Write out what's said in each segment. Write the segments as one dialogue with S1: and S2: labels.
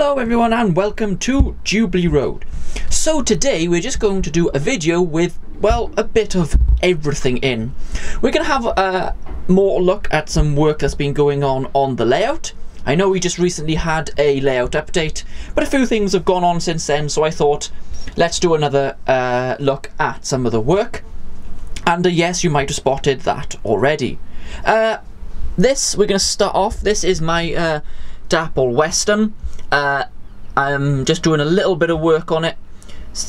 S1: Hello everyone and welcome to Jubilee Road. So today we're just going to do a video with, well, a bit of everything in. We're going to have a more look at some work that's been going on the layout. I know we just recently had a layout update, but a few things have gone on since then, so I thought let's do another look at some of the work. And yes, you might have spotted that already. This, we're going to start off, this is my Dapple Western. I'm just doing a little bit of work on it.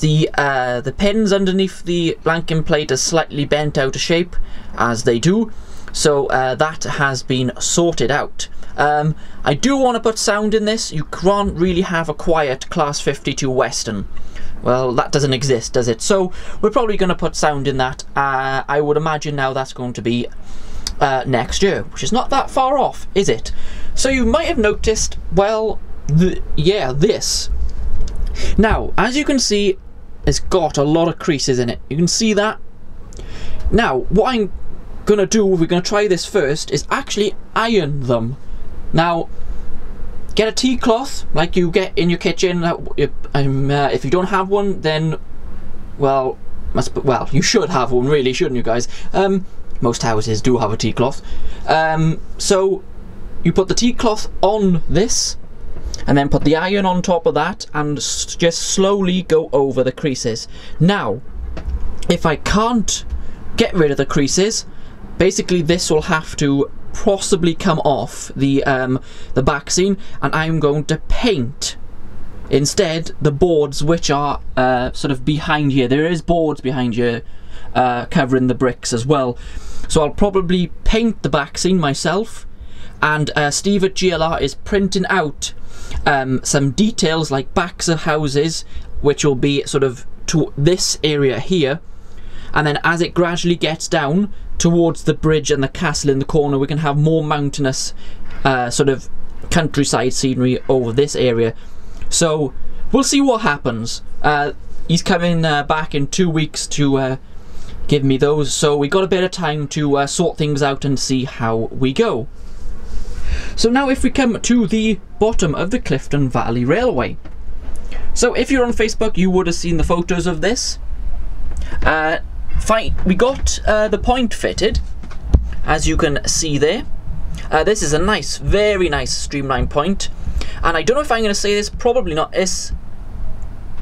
S1: The pins underneath the blanking plate are slightly bent out of shape, as they do, so that has been sorted out. I do want to put sound in this. You can't really have a quiet Class 52 Western. Well, that doesn't exist, does it? So we're probably going to put sound in that. I would imagine now that's going to be next year, which is not that far off, is it? So you might have noticed, well, this. Now, as you can see, it's got a lot of creases in it. You can see that. Now, what I'm gonna do, we're gonna try this first, is actually iron them. Now, get a tea cloth like you get in your kitchen. If you don't have one, then, well, you should have one, really, shouldn't you guys? Most houses do have a tea cloth. So you put the tea cloth on this, and then put the iron on top of that, and just slowly go over the creases. Now, if I can't get rid of the creases, basically this will have to possibly come off the back seam, and I'm going to paint instead the boards which are sort of behind here. There is boards behind here covering the bricks as well. So I'll probably paint the back seam myself, and Steve at GLR is printing out some details like backs of houses, which will be sort of to this area here, and then as it gradually gets down towards the bridge and the castle in the corner, we can have more mountainous sort of countryside scenery over this area. So we'll see what happens. He's coming back in 2 weeks to give me those, so we got a bit of time to sort things out and see how we go. So now if we come to the bottom of the Clifton Valley Railway. So if you're on Facebook, you would have seen the photos of this. We got the point fitted, as you can see there. This is a nice, very nice streamlined point. And I don't know if I'm going to say this, probably not. It's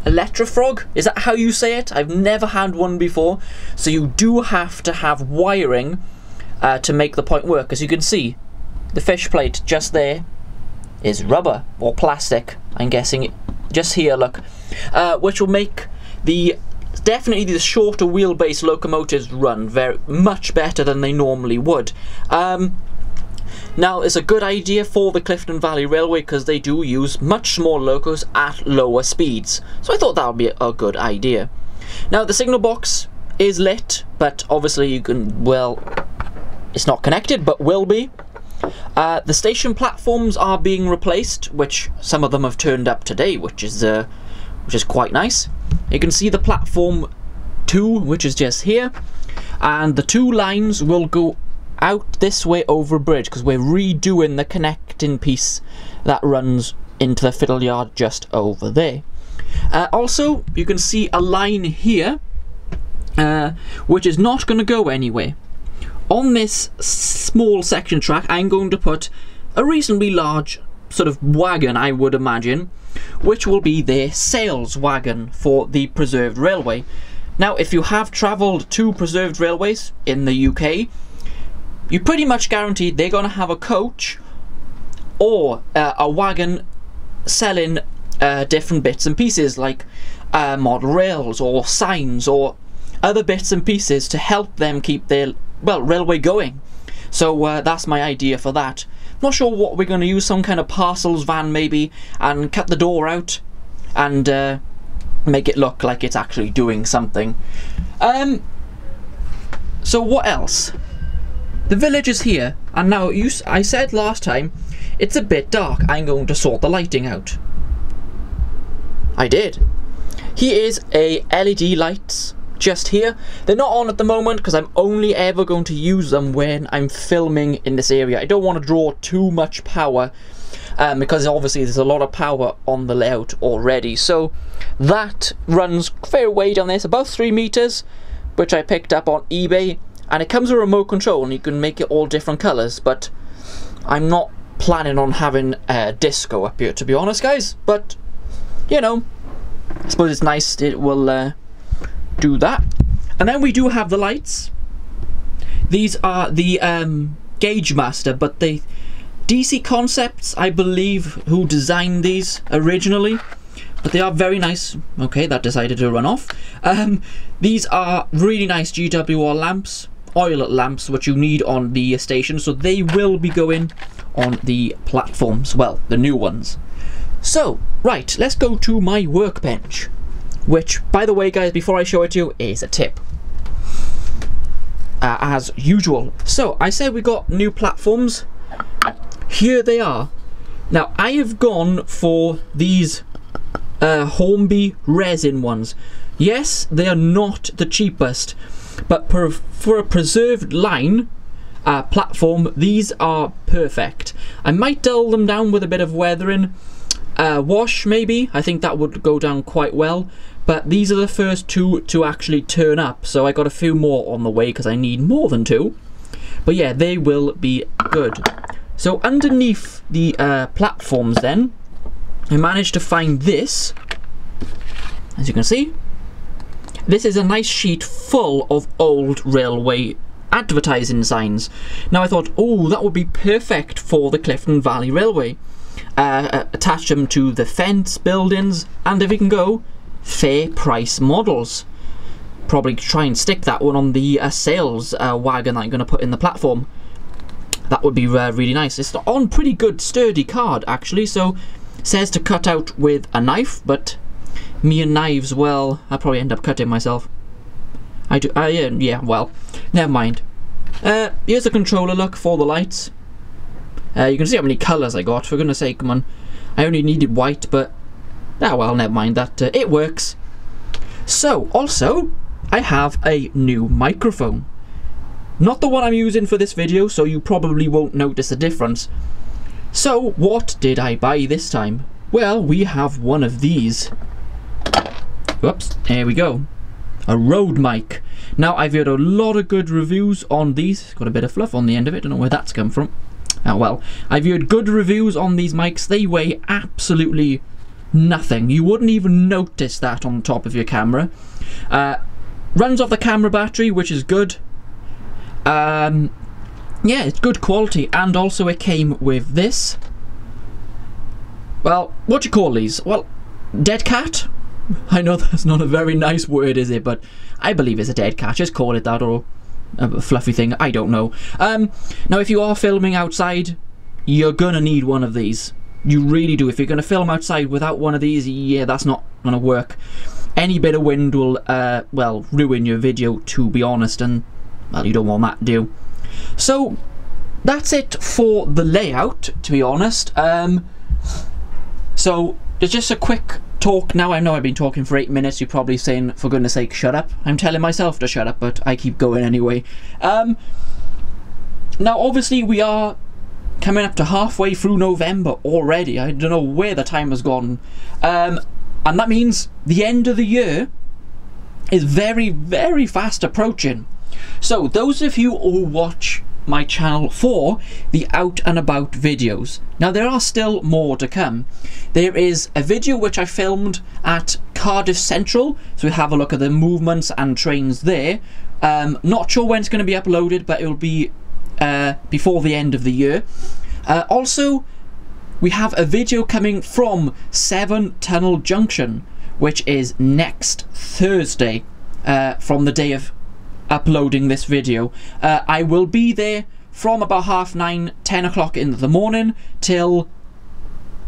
S1: Electrofrog, is that how you say it? I've never had one before. So you do have to have wiring to make the point work. As you can see, the fish plate just there is rubber or plastic, I'm guessing, just here, look, which will make definitely the shorter wheelbase locomotives run very much better than they normally would. Now, it's a good idea for the Clifton Valley Railway because they do use much smaller locos at lower speeds, so I thought that would be a good idea. Now, the signal box is lit, but obviously you can, well, it's not connected, but will be. The station platforms are being replaced, which some of them have turned up today, which is quite nice. You can see the platform 2, which is just here, and the 2 lines will go out this way over a bridge because we're redoing the connecting piece that runs into the fiddle yard just over there. Also, you can see a line here, which is not going to go anywhere. On this small section track, I'm going to put a reasonably large sort of wagon, I would imagine, which will be their sales wagon for the preserved railway. Now, if you have travelled to preserved railways in the UK, you pretty much guaranteed they're going to have a coach or a wagon selling different bits and pieces like model rails or signs or other bits and pieces to help them keep their, well, railway going. So that's my idea for that. Not sure what we're going to use, some kind of parcels van maybe, and cut the door out and make it look like it's actually doing something. So what else? The village is here, and now I said last time it's a bit dark. I'm going to sort the lighting out. I did. Here is a LED lights just here. They're not on at the moment because I'm only ever going to use them when I'm filming in this area. I don't want to draw too much power because obviously there's a lot of power on the layout already. So that runs fair way down there. It's about 3 meters, which I picked up on eBay, and it comes with a remote control and you can make it all different colors, but I'm not planning on having a disco up here, to be honest, guys. But you know, I suppose it's nice, it will do that. And then we do have the lights. These are the Gauge Master, but they DC Concepts, I believe, who designed these originally, but they are very nice. Okay, that decided to run off. These are really nice GWR lamps, oil lamps, which you need on the station, so they will be going on the platforms, well, the new ones. So, right, let's go to my workbench, which, by the way, guys, before I show it to you, is a tip. As usual. So, I said we got new platforms. Here they are. Now, I have gone for these Hornby resin ones. Yes, they are not the cheapest, but for a preserved line platform, these are perfect. I might dull them down with a bit of weathering. Wash, maybe. I think that would go down quite well. But these are the first 2 to actually turn up, so I got a few more on the way because I need more than 2. But yeah, they will be good. So underneath the platforms then, I managed to find this. As you can see, this is a nice sheet full of old railway advertising signs. Now I thought, oh, that would be perfect for the Clifton Valley Railway. Attach them to the fence, buildings, and if we can go, fair price models. Probably try and stick that one on the sales wagon that I'm going to put in the platform. That would be really nice. It's on pretty good sturdy card actually, so it says to cut out with a knife, but me and knives, well, I'll probably end up cutting myself. Yeah, well, never mind. Here's the controller look for the lights. You can see how many colours I got, for goodness sake, come on. I only needed white, but well, never mind that, it works. So, also, I have a new microphone. Not the one I'm using for this video, so you probably won't notice a difference. So, what did I buy this time? Well, we have one of these. Whoops, there we go. A Rode mic. Now, I've heard a lot of good reviews on these. Got a bit of fluff on the end of it, don't know where that's come from. Oh well, I've heard good reviews on these mics. They weigh absolutely nothing. You wouldn't even notice that on the top of your camera. Runs off the camera battery, which is good. Yeah, it's good quality, and also it came with this. Well, what do you call these? Well, dead cat? I know that's not a very nice word, is it? But I believe it's a dead cat. Just call it that, or a fluffy thing. I don't know. Now, if you are filming outside, you're gonna need one of these. You really do. If you're gonna film outside without one of these, yeah, that's not gonna work. Any bit of wind will, well, ruin your video, to be honest, and, well, you don't want that, do you? So, that's it for the layout, to be honest. So, there's just a quick talk now. I know I've been talking for 8 minutes. You're probably saying, for goodness sake, shut up. I'm telling myself to shut up, but I keep going anyway. Now, obviously, we are coming up to halfway through November already. I don't know where the time has gone. And that means the end of the year is very, very fast approaching. So, those of you who watch my channel for the out and about videos, now there are still more to come. There is a video which I filmed at Cardiff Central, so we'll have a look at the movements and trains there. Not sure when it's going to be uploaded, but it will be before the end of the year. Also, we have a video coming from 7 Tunnel Junction, which is next Thursday, from the day of uploading this video. I will be there from about 9:30, 10 o'clock in the morning till,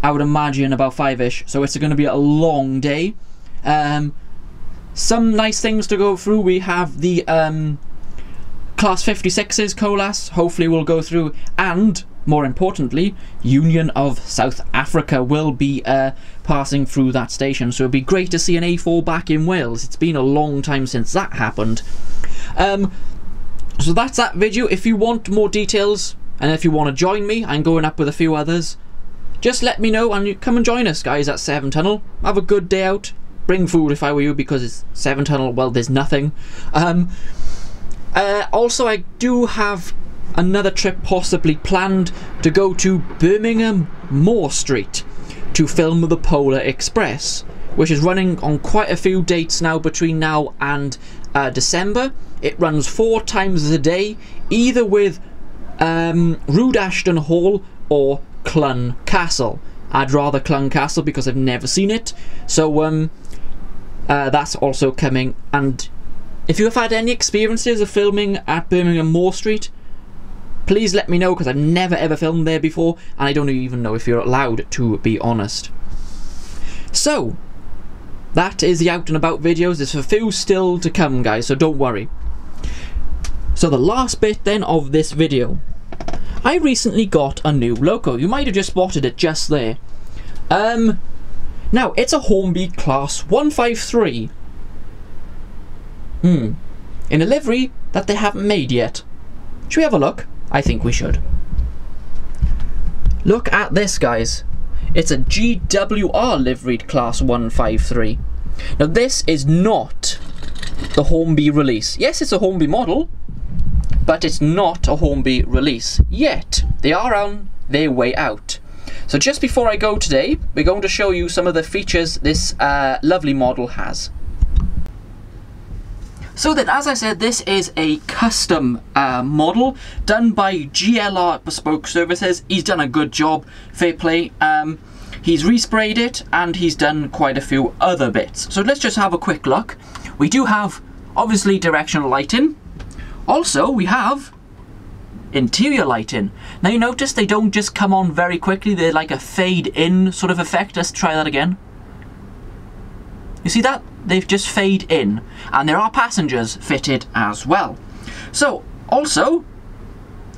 S1: I would imagine, about 5ish, so it's going to be a long day. Some nice things to go through. We have the Class 56's coalesce, hopefully we'll go through, and more importantly, Union of South Africa will be passing through that station, so it'd be great to see an A4 back in Wales. It's been a long time since that happened. So that's that video. If you want more details, and if you want to join me, I'm going up with a few others, just let me know and you come and join us, guys, at Severn Tunnel. Have a good day out. Bring food if I were you, because it's Severn Tunnel, well, there's nothing. Also, I do have another trip possibly planned to go to Birmingham Moor Street to film the Polar Express, which is running on quite a few dates now between now and December. It runs 4 times a day, either with Rood Ashton Hall or Clun Castle. I'd rather Clun Castle because I've never seen it, so that's also coming. And if you have had any experiences of filming at Birmingham Moor Street, please let me know, because I've never ever filmed there before and I don't even know if you're allowed, to be honest. So that is the out and about videos. There's a few still to come, guys, so don't worry. So the last bit then of this video, I recently got a new loco. You might have just spotted it just there. Now it's a Hornby Class 153 in a livery that they haven't made yet. Should we have a look? I think we should. Look at this, guys. It's a GWR liveried Class 153. Now this is not the Hornby release. Yes, it's a Hornby model, but it's not a Hornby release yet. They are on their way out. So just before I go today, we're going to show you some of the features this lovely model has. So then, as I said, this is a custom model done by GLR Bespoke Services. He's done a good job, fair play. He's resprayed it and he's done quite a few other bits. So let's just have a quick look. We do have, obviously, directional lighting. Also, we have interior lighting. Now you notice they don't just come on very quickly, they're like a fade in sort of effect. Let's try that again. You see that? They've just fade in, and there are passengers fitted as well. So also,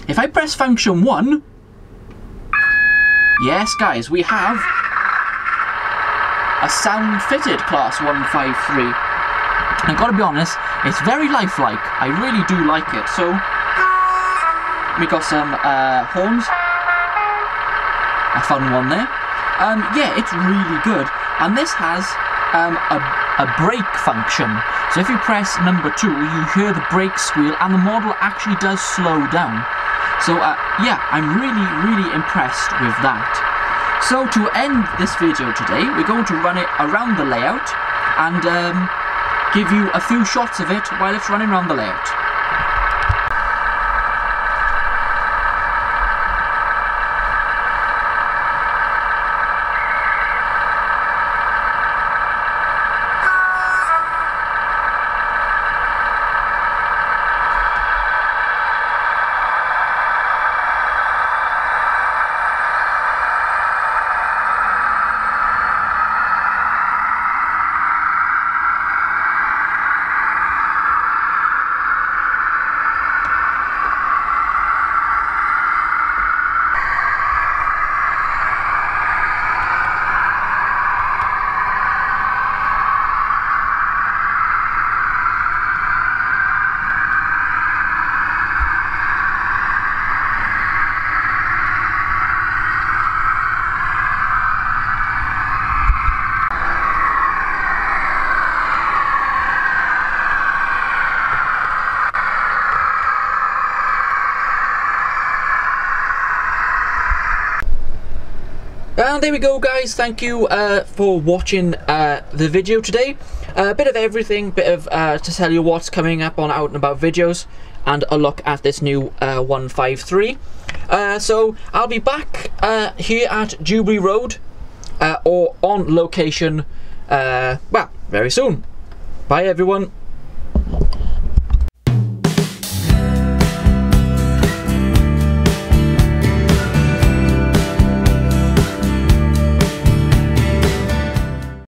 S1: if I press function 1, yes guys, we have a sound fitted Class 153. I've got to be honest, it's very lifelike. I really do like it. So we got some horns. I found one there. Yeah, it's really good. And this has a brake function. So if you press number 2, you hear the brake squeal and the model actually does slow down. So yeah, I'm really impressed with that. So to end this video today, we're going to run it around the layout and give you a few shots of it while it's running around the layout. And there we go, guys. Thank you for watching the video today. A bit of everything, bit of to tell you what's coming up on Out and About videos, and a look at this new 153. So I'll be back here at Jubilee Road or on location, well, very soon. Bye everyone.